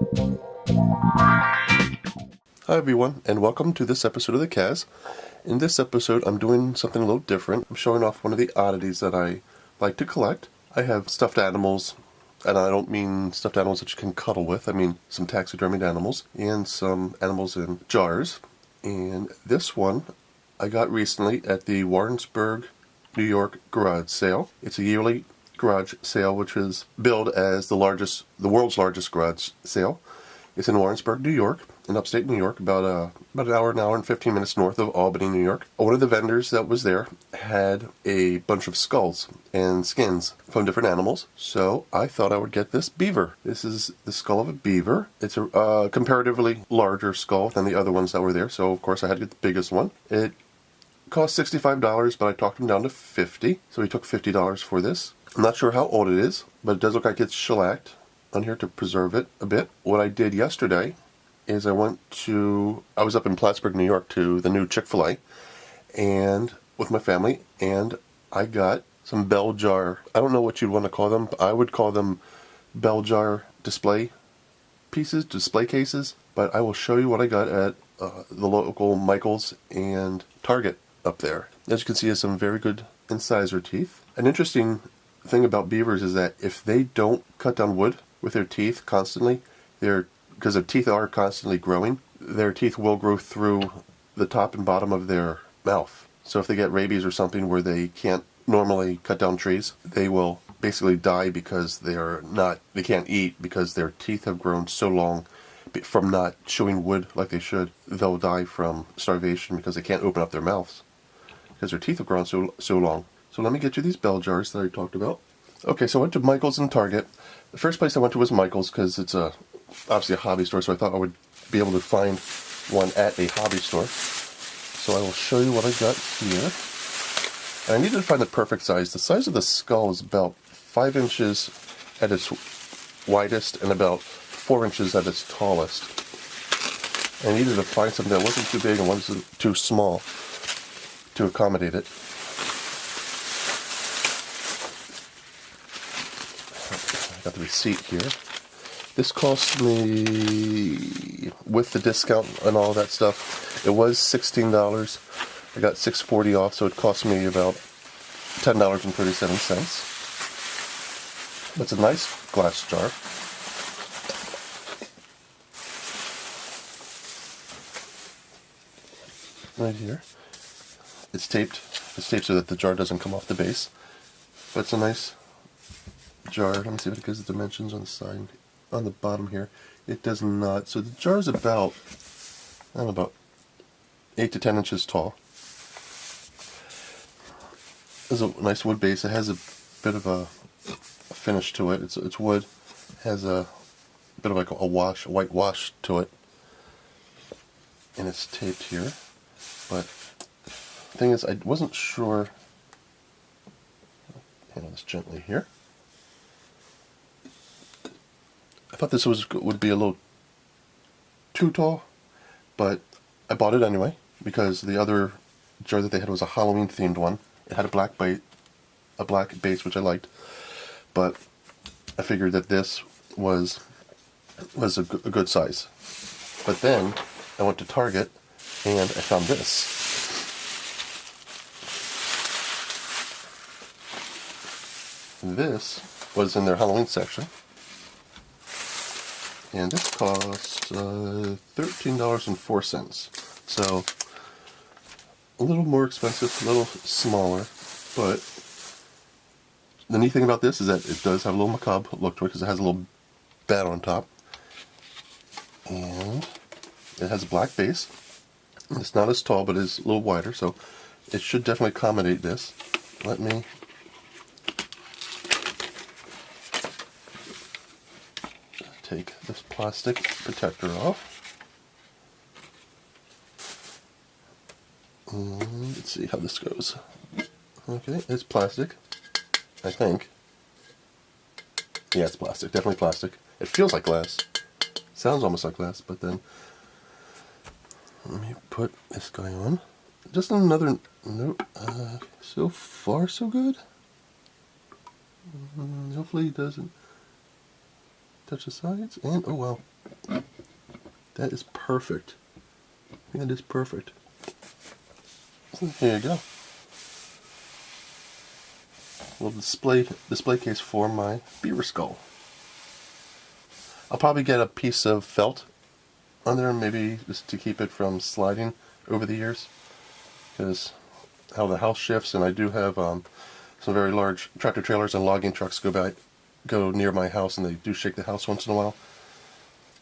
Hi everyone, and welcome to this episode of the Kaz. In this episode, I'm doing something a little different. I'm showing off one of the oddities that I like to collect. I have stuffed animals, and I don't mean stuffed animals that you can cuddle with. I mean some taxidermied animals, and some animals in jars. And this one I got recently at the Warrensburg, New York garage sale. It's a yearly garage sale, which is billed as the world's largest garage sale. It's in Warrensburg, New York, in upstate New York, about an hour and 15 minutes north of Albany, New York. One of the vendors that was there had a bunch of skulls and skins from different animals, so I thought I would get this beaver. This is the skull of a beaver. It's a comparatively larger skull than the other ones that were there, so of course I had to get the biggest one. It cost $65, but I talked him down to $50, so he took $50 for this. I'm not sure how old it is, but it does look like it's shellacked on here to preserve it a bit. What I did yesterday is I was up in Plattsburgh, New York, to the new Chick-fil-A, and with my family, and I got some bell jar, I don't know what you'd want to call them, I would call them bell jar display cases, but I will show you what I got at the local Michael's and Target up there. As you can see, it has some very good incisor teeth. An interesting thing about beavers is that if they don't cut down wood with their teeth constantly, because their teeth are constantly growing, their teeth will grow through the top and bottom of their mouth. So if they get rabies or something where they can't normally cut down trees, they will basically die because they can't eat because their teeth have grown so long from not chewing wood like they should. They'll die from starvation because they can't open up their mouths because their teeth have grown so long. So let me get you these bell jars that I talked about. Okay, so I went to Michael's and Target. The first place I went to was Michael's because it's obviously a hobby store, so I thought I would be able to find one at a hobby store. So I will show you what I got here. And I needed to find the perfect size. The size of the skull is about 5 inches at its widest and about 4 inches at its tallest. And I needed to find something that wasn't too big and wasn't too small to accommodate it. I got the receipt here. This cost me, with the discount and all that stuff, it was $16. I got $6.40 off, so it cost me about $10.37. It's a nice glass jar. Right here. It's taped. It's taped so that the jar doesn't come off the base. But it's a nice jar. Let me see if it gives the dimensions on the side. On the bottom here, it does not. So the jar is about 8 to 10 inches tall. There's a nice wood base. It has a bit of a finish to it. It's wood. It has a bit of like a white wash to it, and it's taped here. But the thing is, I wasn't sure. Handle this gently here. I thought this would be a little too tall, but I bought it anyway because the other jar that they had was a Halloween themed one. It had a black base, which I liked, but I figured that this was a good size. But then I went to Target and I found this. This was in their Halloween section. And this cost $13.04. So a little more expensive, a little smaller, but the neat thing about this is that it does have a little macabre look to it because it has a little bat on top. And it has a black base. It's not as tall, but it's a little wider, so it should definitely accommodate this. Let me take this plastic protector off. And let's see how this goes. Okay, it's plastic, I think. Yeah, it's plastic, definitely plastic. It feels like glass. Sounds almost like glass, but then let me put this guy on. Just another note. So far, so good. Hopefully it doesn't touch the sides. And oh well, That is perfect. That is perfect. So here you go. A little display case for my beaver skull. I'll probably get a piece of felt on there, maybe just to keep it from sliding over the years, because how the house shifts, and I do have some very large tractor trailers and logging trucks go near my house, and they do shake the house once in a while.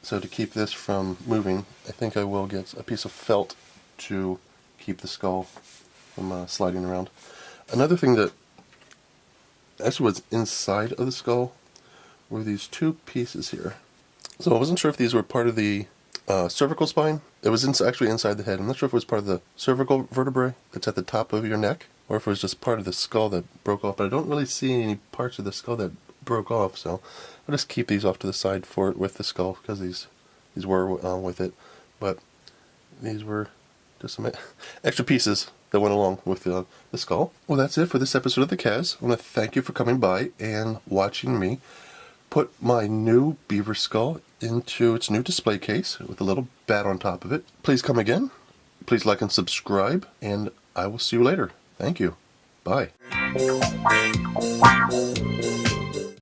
So to keep this from moving, I think I will get a piece of felt to keep the skull from sliding around. Another thing that actually was inside of the skull were these two pieces here. So I wasn't sure if these were part of the cervical spine. It was actually inside the head. I'm not sure if it was part of the cervical vertebrae that's at the top of your neck, or if it was just part of the skull that broke off. But I don't really see any parts of the skull that broke off, so I'll just keep these off to the side for it with the skull, because these were with it. But these were just some extra pieces that went along with the skull. Well, that's it for this episode of the Kaz. I want to thank you for coming by and watching me put my new beaver skull into its new display case with a little bat on top of it. Please come again. Please like and subscribe, and I will see you later. Thank you. Bye.